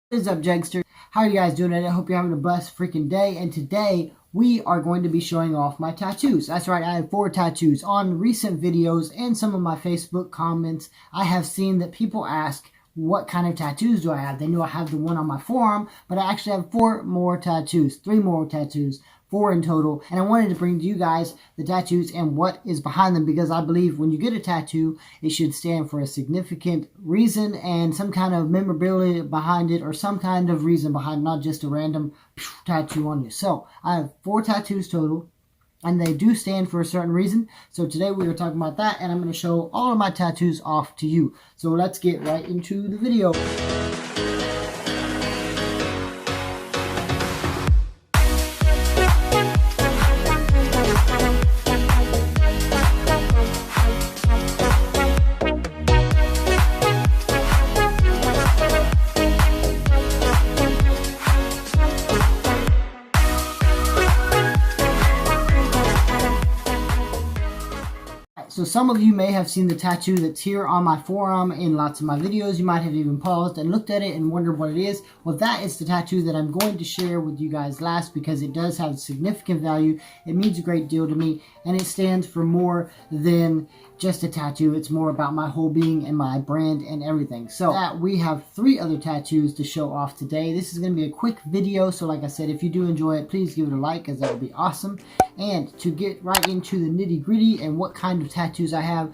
What is up, Jegster? How are you guys doing today? I hope you're having a blessed freaking day. And today we are going to be showing off my tattoos. That's right, I have 4 tattoos. On recent videos and some of my Facebook comments, I have seen that people ask, what kind of tattoos do I have? They know I have the one on my forearm, but I actually have 4 more tattoos, 3 more tattoos. 4 in total, and I wanted to bring to you guys the tattoos and what is behind them, because I believe when you get a tattoo, it should stand for a significant reason and some kind of memorability behind it, or some kind of reason behind, not just a random tattoo on you. So I have 4 tattoos total, and they do stand for a certain reason. So today we are talking about that, and I'm going to show all of my tattoos off to you. So let's get right into the video. So some of you may have seen the tattoo that's here on my forearm in lots of my videos. You might have even paused and looked at it and wondered what it is. Well, that is the tattoo that I'm going to share with you guys last, because it does have significant value. It means a great deal to me, and it stands for more than just a tattoo. It's more about my whole being and my brand and everything. So we have 3 other tattoos to show off today. This is going to be a quick video, so like I said, if you do enjoy it, please give it a like, because that would be awesome. And to get right into the nitty-gritty and what kind of tattoos I have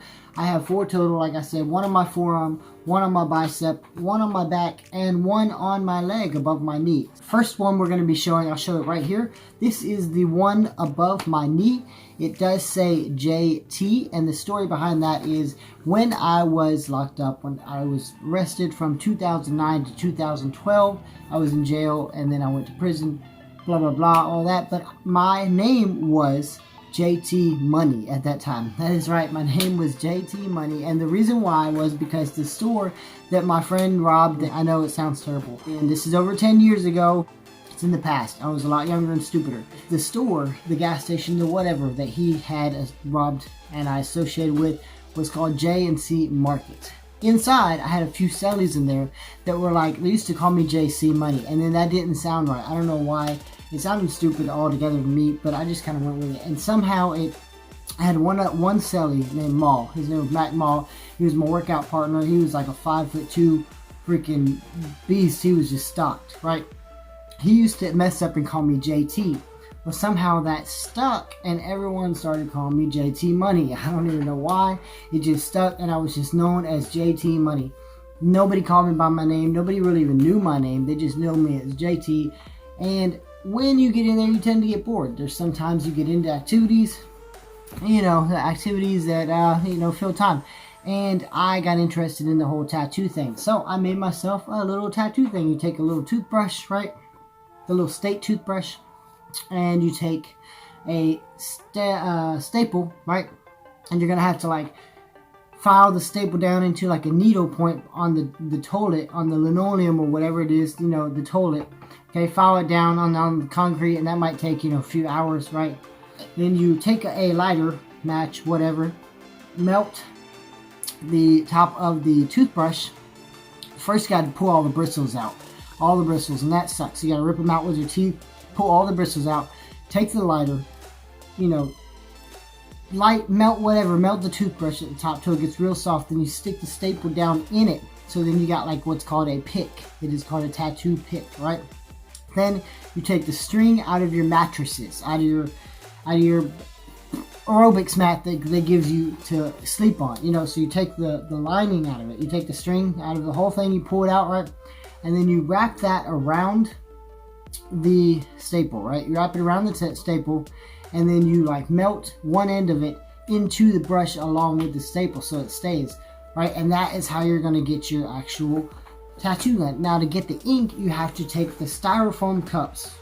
4 total. Like I said, 1 on my forearm, 1 on my bicep, 1 on my back, and 1 on my leg above my knee. First one we're going to be showing, I'll show it right here. This is the one above my knee. It does say JT, and the story behind that is when I was locked up, when I was arrested from 2009 to 2012, I was in jail, and then I went to prison, blah, blah, blah, all that. But my name was JT Money at that time. That is right, my name was JT Money, and the reason why was because the store that my friend robbed, I know it sounds terrible, and this is over 10 years ago. It's in the past. I was a lot younger and stupider. The store, the gas station, the whatever that he had robbed and I associated with was called J&C Market. Inside, I had a few cellies in there that were like, they used to call me JC Money, and then that didn't sound right. I don't know why. It sounded stupid altogether to me, but I just kind of went with it. And somehow I had one cellie named Maul. His name was Mac Maul. He was my workout partner. He was like a 5'2" freaking beast. He was just stocked, right? He used to mess up and call me JT. Well, somehow that stuck, and everyone started calling me JT Money. I don't even know why. It just stuck, and I was just known as JT Money. Nobody called me by my name. Nobody really even knew my name. They just knew me as JT. And when you get in there, you tend to get bored. There's sometimes you get into activities, activities that, fill time. And I got interested in the whole tattoo thing. So I made myself a little tattoo thing. You take a little toothbrush, right? The little state toothbrush. And you take a staple, right? And you're going to have to, like, file the staple down into, like, a needle point on the toilet, on the linoleum or whatever it is, the toilet. Okay, file it down on the concrete, and that might take, a few hours, right? Then you take a lighter, match, whatever, melt the top of the toothbrush. First, you got to pull all the bristles out. All the bristles, and that sucks. You got to rip them out with your teeth, pull all the bristles out, take the lighter, melt the toothbrush at the top till it gets real soft, then you stick the staple down in it. So then you got like what's called a pick. It is called a tattoo pick, right? Then you take the string out of your mattresses, out of your aerobics mat that gives you to sleep on. So you take the lining out of it, you take the string out of the whole thing, you pull it out, right? And then you wrap that around the staple, right? You wrap it around the staple, and then you like melt one end of it into the brush along with the staple so it stays, right? And that is how you're going to get your actual tattoo done. Now, to get the ink, you have to take the styrofoam cups.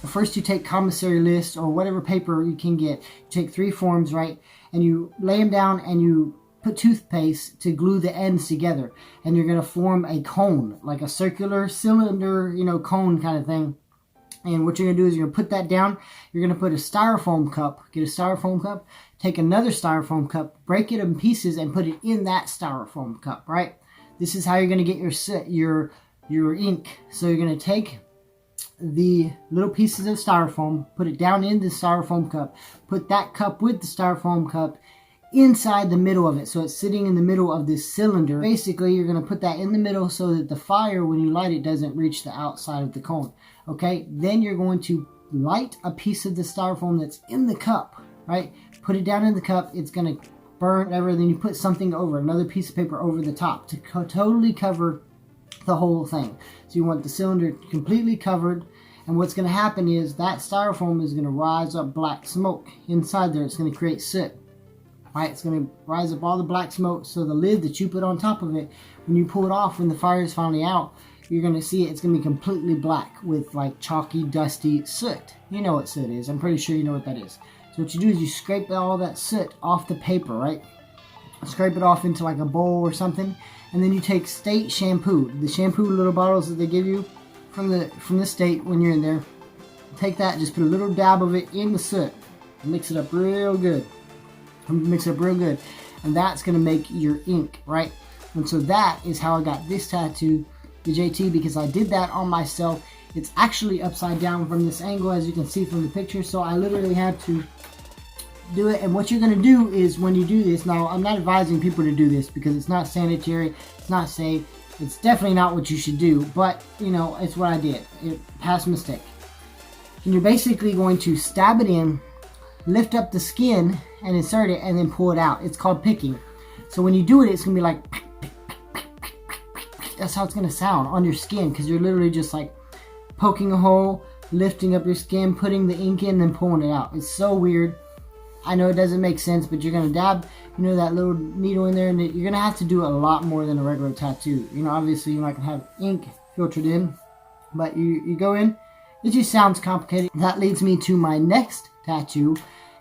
First, you take commissary list or whatever paper you can get. You take 3 forms, right? And you lay them down and you put toothpaste to glue the ends together, and you're going to form a cone, like a circular cylinder, cone kind of thing. And what you're going to do is you're going to put that down. You're going to put a styrofoam cup, get a styrofoam cup, take another styrofoam cup, break it in pieces, and put it in that styrofoam cup, right? This is how you're going to get your your ink. So you're going to take the little pieces of styrofoam, put it down in the styrofoam cup, put that cup with the styrofoam cup inside the middle of it, so it's sitting in the middle of this cylinder. Basically, you're going to put that in the middle so that the fire, when you light it, doesn't reach the outside of the cone. Okay, then you're going to light a piece of the styrofoam that's in the cup, right? Put it down in the cup, it's going to burn, whatever. Then you put something over, another piece of paper over the top to totally cover the whole thing. So you want the cylinder completely covered, and what's going to happen is that styrofoam is going to rise up black smoke inside there. It's going to create soot. Right, it's going to rise up all the black smoke, so the lid that you put on top of it, when you pull it off, when the fire is finally out, you're going to see it's going to be completely black with like chalky, dusty soot. You know what soot is. I'm pretty sure you know what that is. So what you do is you scrape all that soot off the paper, right? Scrape it off into like a bowl or something, and then you take state shampoo, the shampoo little bottles that they give you from the state when you're in there. Take that, just put a little dab of it in the soot, and mix it up real good. Mix it up real good, and that's going to make your ink, right? And so that is how I got this tattoo, the JT, because I did that on myself. It's actually upside down from this angle, as you can see from the picture, so I literally had to do it. And what you're going to do is, when you do this, now I'm not advising people to do this because it's not sanitary, it's not safe, it's definitely not what you should do, but you know, it's what I did. Past mistake. And you're basically going to stab it in, lift up the skin and insert it, and then pull it out. It's called picking. So when you do it, it's gonna be like, that's how it's gonna sound on your skin, because you're literally just like poking a hole, lifting up your skin, putting the ink in, then pulling it out. It's so weird. I know it doesn't make sense, but you're gonna dab, you know, that little needle in there, and you're gonna have to do a lot more than a regular tattoo. You know, obviously you're not gonna have ink filtered in, but you go in. It just sounds complicated. That leads me to my next tattoo.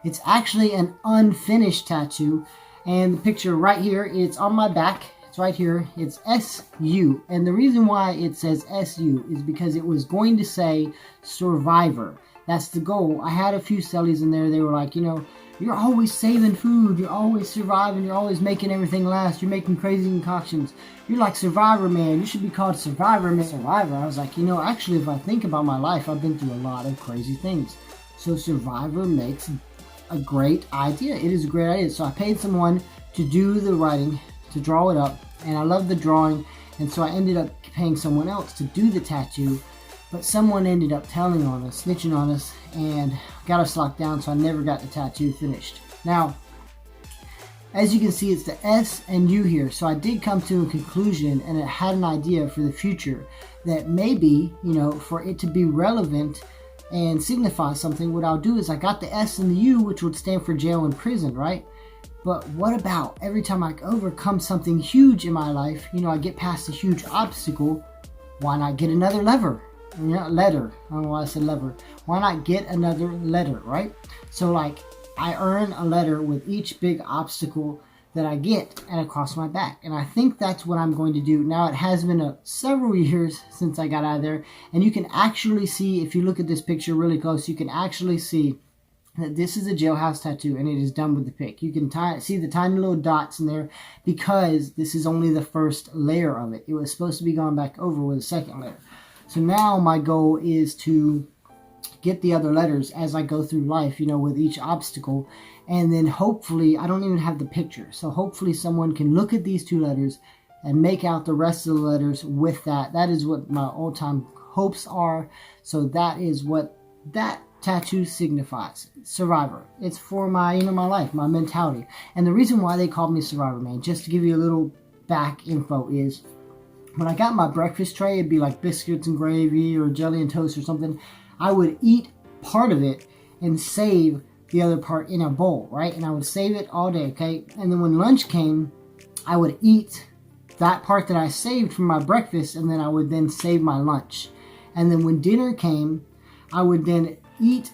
It's actually an unfinished tattoo, and the picture right here, it's on my back. It's right here. It's SU, and the reason why it says SU is because it was going to say survivor. That's the goal. I had a few sellies in there. They were like, you know, you're always saving food, you're always surviving, you're always making everything last, you're making crazy concoctions, you're like Survivor Man, you should be called Survivor Man. Survivor. I was like, you know, actually, if I think about my life, I've been through a lot of crazy things, so Survivor makes a great idea. It is a great idea. So I paid someone to do the writing, to draw it up, and I love the drawing, and so I ended up paying someone else to do the tattoo, but someone ended up telling on us, snitching on us, and got us locked down, so I never got the tattoo finished. Now, as you can see, it's the S and U here, so I did come to a conclusion, and I had an idea for the future that maybe, you know, for it to be relevant and signify something, what I'll do is I got the S and the U, which would stand for jail and prison, right? But what about every time I overcome something huge in my life, you know, I get past a huge obstacle, why not get another lever? Letter. I don't know why I said lever. Why not get another letter, right? So like, I earn a letter with each big obstacle that I get and across my back. And I think that's what I'm going to do. Now, it has been several years since I got out of there, and you can actually see, if you look at this picture really close, you can actually see that this is a jailhouse tattoo, and it is done with the pick. You can see the tiny little dots in there because this is only the first layer of it. It was supposed to be gone back over with a second layer. So now my goal is to get the other letters as I go through life, you know, with each obstacle. And then hopefully, I don't even have the picture, so hopefully someone can look at these two letters and make out the rest of the letters with that. That is what my old-time hopes are. So that is what that tattoo signifies. Survivor. It's for my, you know, my life, my mentality. And the reason why they called me Survivor Man, just to give you a little back info, is when I got my breakfast tray, it'd be like biscuits and gravy or jelly and toast or something. I would eat part of it and save the other part in a bowl, right? And I would save it all day, okay? And then when lunch came, I would eat that part that I saved from my breakfast, and then I would then save my lunch. And then when dinner came, I would then eat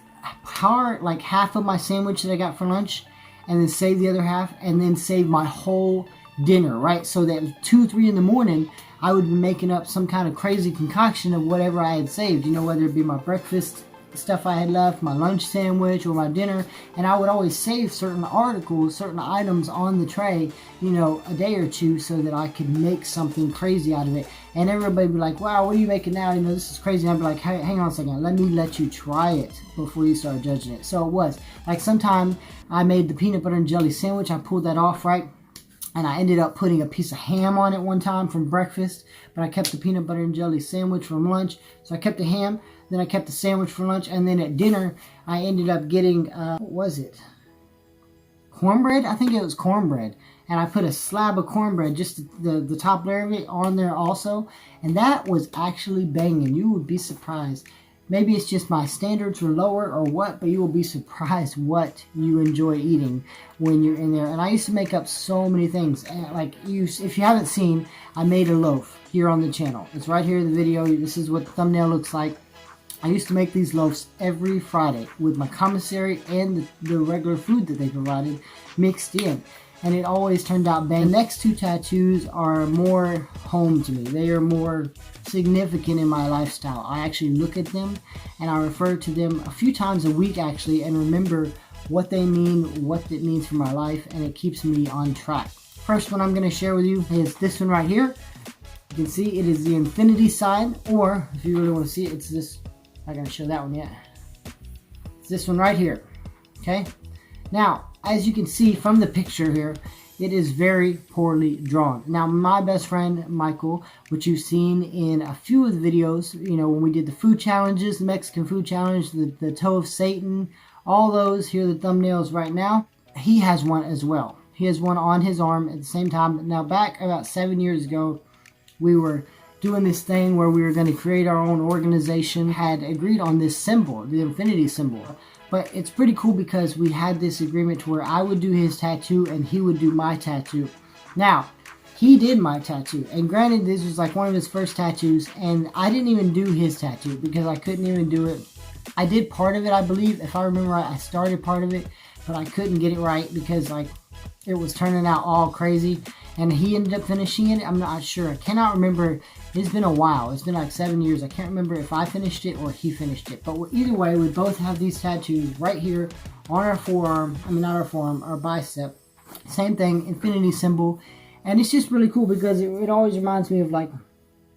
like half of my sandwich that I got for lunch, and then save the other half, and then save my whole dinner, right? So that 2, 3 in the morning, I would be making up some kind of crazy concoction of whatever I had saved, you know, whether it be my breakfast stuff I had left, my lunch sandwich or my dinner, and I would always save certain articles, certain items on the tray, you know, a day or two so that I could make something crazy out of it. And everybody would be like, wow, what are you making now? You know, this is crazy. And I'd be like, hey, hang on a second, let me let you try it before you start judging it. So it was like sometime I made the peanut butter and jelly sandwich. I pulled that off, right? And I ended up putting a piece of ham on it one time from breakfast, but I kept the peanut butter and jelly sandwich from lunch. So I kept the ham, then I kept the sandwich for lunch, and then at dinner, I ended up getting, what was it? Cornbread? I think it was cornbread. And I put a slab of cornbread, just the top layer of it, on there also. And that was actually banging. You would be surprised. Maybe it's just my standards were lower or what, but you will be surprised what you enjoy eating when you're in there. And I used to make up so many things. Like, if you haven't seen, I made a loaf here on the channel. It's right here in the video. This is what the thumbnail looks like. I used to make these loaves every Friday with my commissary and the regular food that they provided mixed in. And it always turned out bang. The next two tattoos are more home to me. They are more significant in my lifestyle. I actually look at them and I refer to them a few times a week actually and remember what they mean, what it means for my life, and it keeps me on track. First one I'm going to share with you is this one right here. You can see it is the infinity sign, or if you really want to see it, it's this. I'm not going to show that one yet. It's this one right here. Okay? Now, as you can see from the picture here, it is very poorly drawn. Now, my best friend, Michael, which you've seen in a few of the videos, you know, when we did the food challenges, the Mexican food challenge, the toe of Satan, all those, here are the thumbnails right now. He has one as well. He has one on his arm at the same time. Now, back about 7 years ago, we were doing this thing where we were going to create our own organization, had agreed on this symbol, the infinity symbol. But it's pretty cool because we had this agreement to where I would do his tattoo and he would do my tattoo. Now, he did my tattoo. And granted, this was like one of his first tattoos. And I didn't even do his tattoo because I couldn't even do it. I did part of it, I believe. If I remember right, I started part of it. But I couldn't get it right because like it was turning out all crazy. And he ended up finishing it. I'm not sure. I cannot remember. It's been a while. It's been like 7 years. I can't remember if I finished it or he finished it. But either way, we both have these tattoos right here on our forearm. I mean, not our forearm, our bicep. Same thing, infinity symbol. And it's just really cool because it always reminds me of like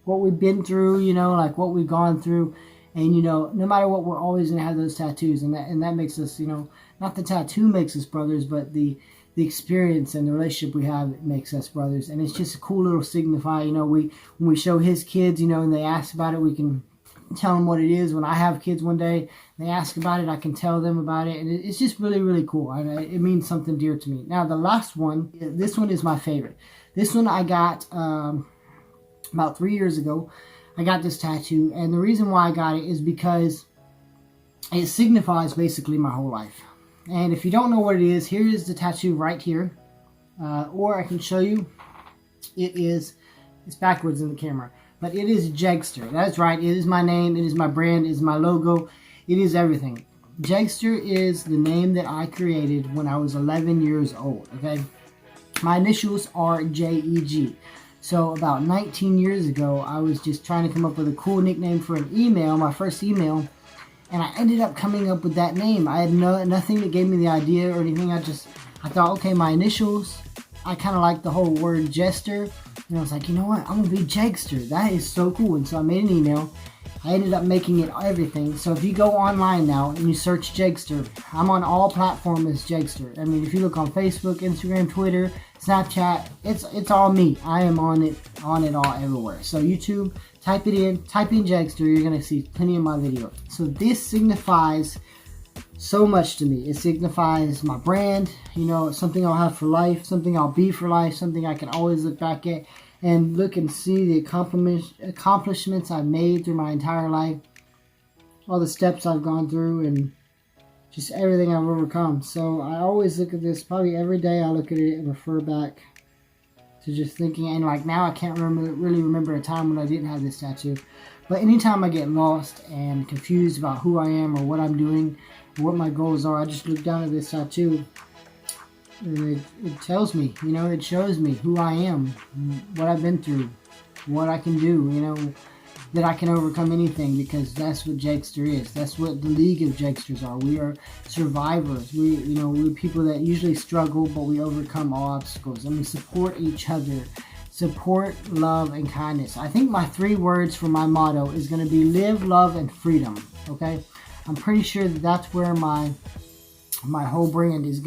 what we've been through, you know, like what we've gone through. And, you know, no matter what, we're always going to have those tattoos. And that makes us, you know, not the tattoo makes us brothers, but the experience and the relationship we have makes us brothers. And it's just a cool little signifier. You know, when we show his kids, you know, and they ask about it, we can tell them what it is. When I have kids one day, they ask about it, I can tell them about it. And it's just really, really cool. It means something dear to me. Now, the last one, this one is my favorite. This one I got about 3 years ago. I got this tattoo. And the reason why I got it is because it signifies basically my whole life. And if you don't know what it is, here is the tattoo right here. Or I can show you. It's backwards in the camera. But it is Jegster. That's right. It is my name. It is my brand. It is my logo. It is everything. Jegster is the name that I created when I was 11 years old. Okay. My initials are JEG. So about 19 years ago, I was just trying to come up with a cool nickname for an email, my first email. And I ended up coming up with that name. I had nothing that gave me the idea or anything. I thought, okay, my initials. I kind of like the whole word jester. And I was like, you know what? I'm going to be Jegster. That is so cool. And so I made an email. I ended up making it everything. So if you go online now and you search Jegster, I'm on all platforms as Jegster. I mean, if you look on Facebook, Instagram, Twitter, Snapchat, it's all me. I am on it all everywhere. So YouTube, type in Jegster, you're going to see plenty of my videos. So this signifies so much to me. It signifies my brand, you know, something I'll have for life, something I'll be for life, something I can always look back at and look and see the accomplishments I've made through my entire life, all the steps I've gone through, and just everything I've overcome. So I always look at this, probably every day I look at it and refer back to just thinking, and like now I can't really remember a time when I didn't have this tattoo. But anytime I get lost and confused about who I am or what I'm doing, or what my goals are, I just look down at this tattoo. And it tells me, you know, it shows me who I am, what I've been through, what I can do, you know, that I can overcome anything, because that's what Jegster is. That's what the League of Jegsters are. We are survivors. We're people that usually struggle, but we overcome all obstacles, and we support each other. Support, love, and kindness. I think my 3 words for my motto is going to be live, love, and freedom. Okay, I'm pretty sure that that's where my whole brand is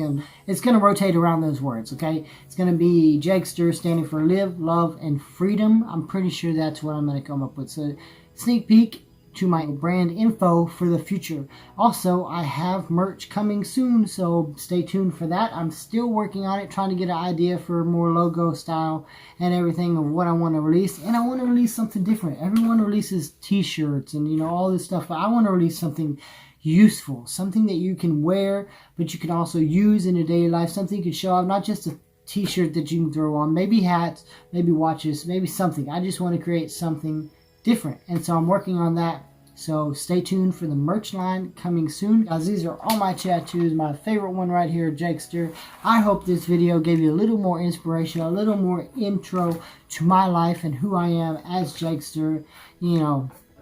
it's gonna rotate around those words. Okay, it's gonna be Jegster, standing for live, love, and freedom. I'm pretty sure that's what I'm gonna come up with. So sneak peek to my brand info for the future. Also, I have merch coming soon, so stay tuned for that. I'm still working on it, trying to get an idea for more logo style and everything of what I want to release. And I want to release something different. Everyone releases t-shirts and all this stuff, but I want to release something useful, something that you can wear, but you can also use in your daily life, something you can show off, not just a t-shirt that you can throw on, maybe hats, maybe watches, maybe something. I just want to create something different, and so I'm working on that. So stay tuned for the merch line coming soon. Guys, these are all my tattoos. My favorite one right here, Jegster. I hope this video gave you a little more inspiration, a little more intro to my life and who I am as Jegster,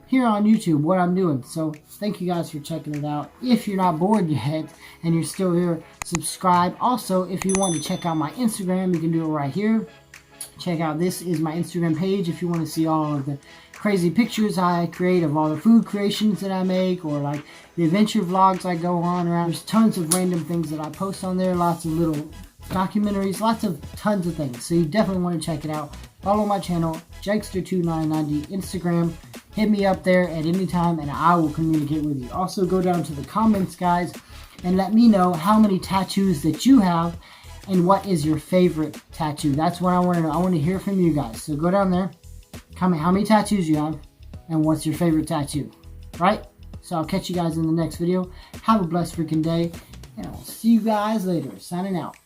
here on YouTube, what I'm doing. So thank you guys for checking it out. If you're not bored yet and you're still here, subscribe. Also, if you want to check out my Instagram, you can do it right here. Check out, this is my Instagram page if you want to see all of the crazy pictures I create of all the food creations that I make, or like the adventure vlogs I go on around. There's tons of random things that I post on there, lots of little documentaries, tons of things. So you definitely want to check it out. Follow my channel, Jegster2990, Instagram. Hit me up there at any time and I will communicate with you. Also, go down to the comments, guys, and let me know how many tattoos that you have and what is your favorite tattoo. That's what I want to know. I want to hear from you guys. So go down there, comment how many tattoos you have and what's your favorite tattoo, right? So I'll catch you guys in the next video. Have a blessed freaking day, and I'll see you guys later. Signing out.